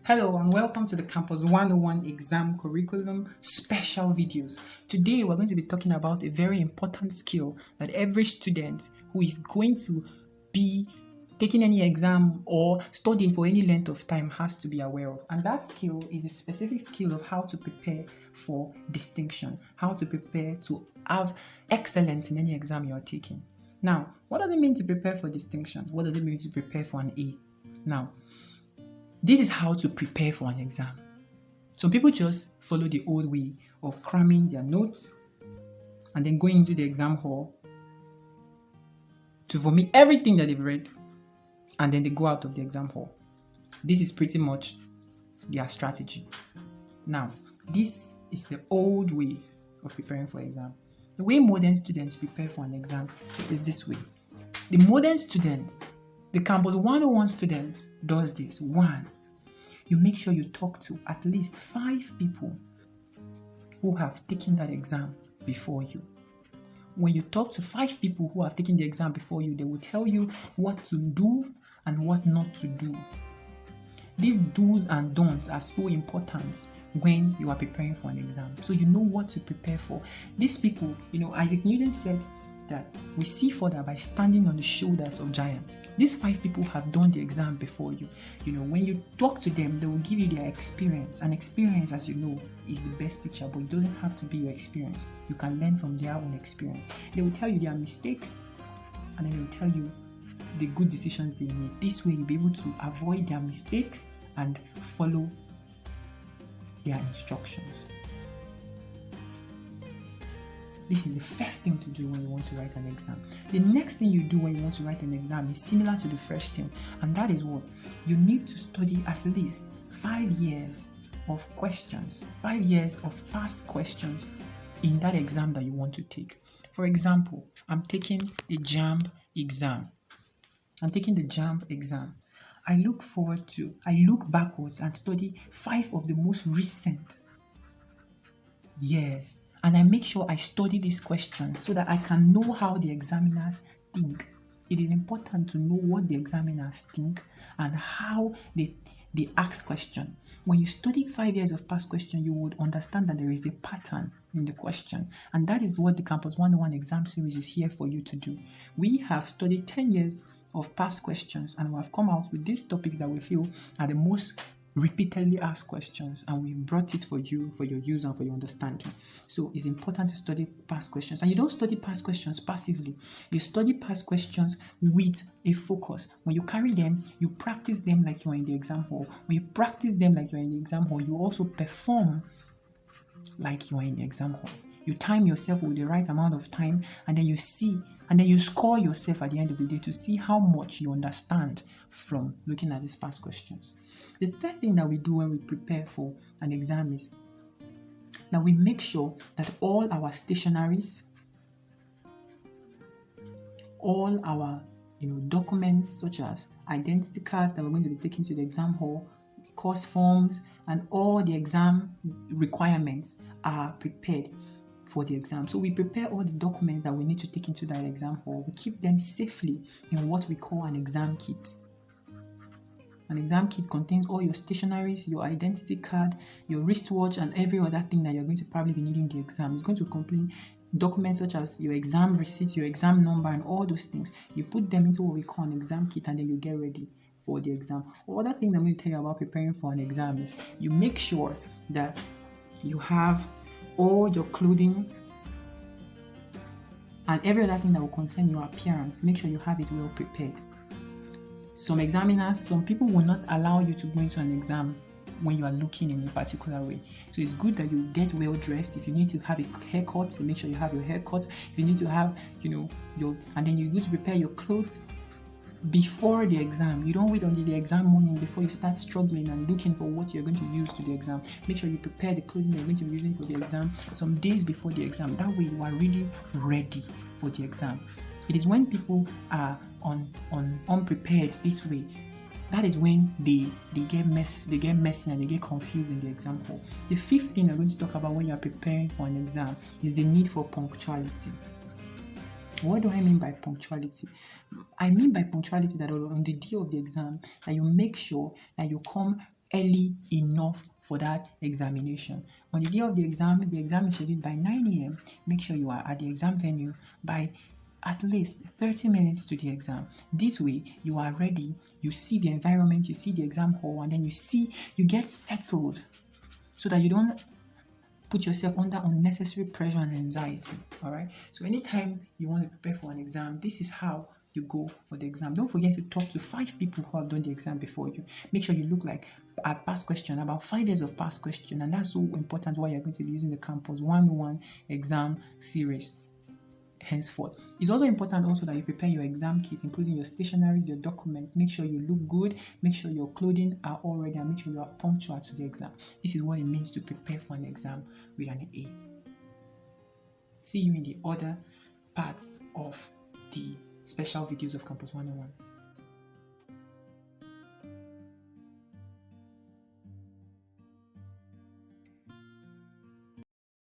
Hello and welcome to the Campus 101 exam curriculum special videos. Today we're going to be talking about a very important skill that every student who is going to be taking any exam or studying for any length of time has to be aware of. And that skill is a specific skill of how to prepare for distinction, how to prepare to have excellence in any exam you're taking. Now, what does it mean to prepare for distinction? What does it mean to prepare for an A? Now, this is how to prepare for an exam. Some people just follow the old way of cramming their notes and then going into the exam hall to vomit everything that they've read and then they go out of the exam hall. This is pretty much their strategy. Now, this is the old way of preparing for exam. The way modern students prepare for an exam is this way. The modern students, the Campus 101 students, does this. 1, you make sure you talk to at least 5 people who have taken that exam before you. When you talk to 5 people who have taken the exam before you, they will tell you what to do and what not to do. These do's and don'ts are so important when you are preparing for an exam. So you know what to prepare for. These people, Isaac Newton said that we see further by standing on the shoulders of giants. These 5 people have done the exam before you. When you talk to them, they will give you their experience. And experience, as you know, is the best teacher, but it doesn't have to be your experience. You can learn from their own experience. They will tell you their mistakes, and then they will tell you the good decisions they made. This way, you'll be able to avoid their mistakes and follow their instructions. This is the first thing to do when you want to write an exam. The next thing you do when you want to write an exam is similar to the first thing, and that is what? You need to study at least 5 years of questions, 5 years of past questions in that exam that you want to take. For example, I'm taking a JAMB exam. I look backwards and study 5 of the most recent years. And I make sure I study these questions so that I can know how the examiners think. It is important to know what the examiners think and how they ask questions. When you study 5 years of past questions, you would understand that there is a pattern in the question. And that is what the Campus 101 exam series is here for you to do. We have studied 10 years of past questions and we have come out with these topics that we feel are the most repeatedly asked questions, and we brought it for you, for your use and for your understanding. So it's important to study past questions, and you don't study past questions passively. You study past questions with a focus. When you carry them, you practice them like you're in the exam hall. When you practice them like you're in the exam hall, you also perform like you're in the exam hall. You time yourself with the right amount of time, and then you see, and then you score yourself at the end of the day to see how much you understand from looking at these past questions. The third thing that we do when we prepare for an exam is that we make sure that all our stationaries, all our documents such as identity cards that we're going to be taking to the exam hall, course forms, and all the exam requirements are prepared for the exam. So we prepare all the documents that we need to take into that exam hall. We keep them safely in what we call an exam kit. An exam kit contains all your stationaries, your identity card, your wristwatch, and every other thing that you're going to probably be needing the exam. It's going to contain documents such as your exam receipt, your exam number, and all those things. You put them into what we call an exam kit, and then you get ready for the exam. Other thing I'm going to tell you about preparing for an exam is you make sure that you have all your clothing and every other thing that will concern your appearance. Make sure you have it well prepared. Some people will not allow you to go into an exam when you are looking in a particular way. So it's good that you get well dressed. If you need to have a haircut, so make sure you have your haircut. If you need to have, and then you go to prepare your clothes before the exam. You don't wait until the exam morning before you start struggling and looking for what you're going to use to the exam. Make sure you prepare the clothing you're going to be using for the exam some days before the exam. That way you are really ready for the exam. It is when people are unprepared this way, that is when they get messy and they get confused in the exam hall. The fifth thing I'm going to talk about when you're preparing for an exam is the need for punctuality. What do I mean by punctuality? I mean by punctuality that on the day of the exam, that you make sure that you come early enough for that examination. On the day of the exam is scheduled by 9 a.m. Make sure you are at the exam venue by at least 30 minutes to the exam. This way, you are ready, you see the environment, you see the exam hall, and then you get settled so that you don't put yourself under unnecessary pressure and anxiety. All right. So anytime you want to prepare for an exam, this is how you go for the exam. Don't forget to talk to 5 people who have done the exam before you. Make sure you look like a past question, about 5 years of past question, and that's so important while you're going to be using the Campus 101 exam series henceforth. It's also important also that you prepare your exam kit, including your stationery, your documents. Make sure you look good, make sure your clothing are all ready, and make sure you are punctual to the exam. This is what it means to prepare for an exam with an A. See you in the other parts of the special videos of Campus 101.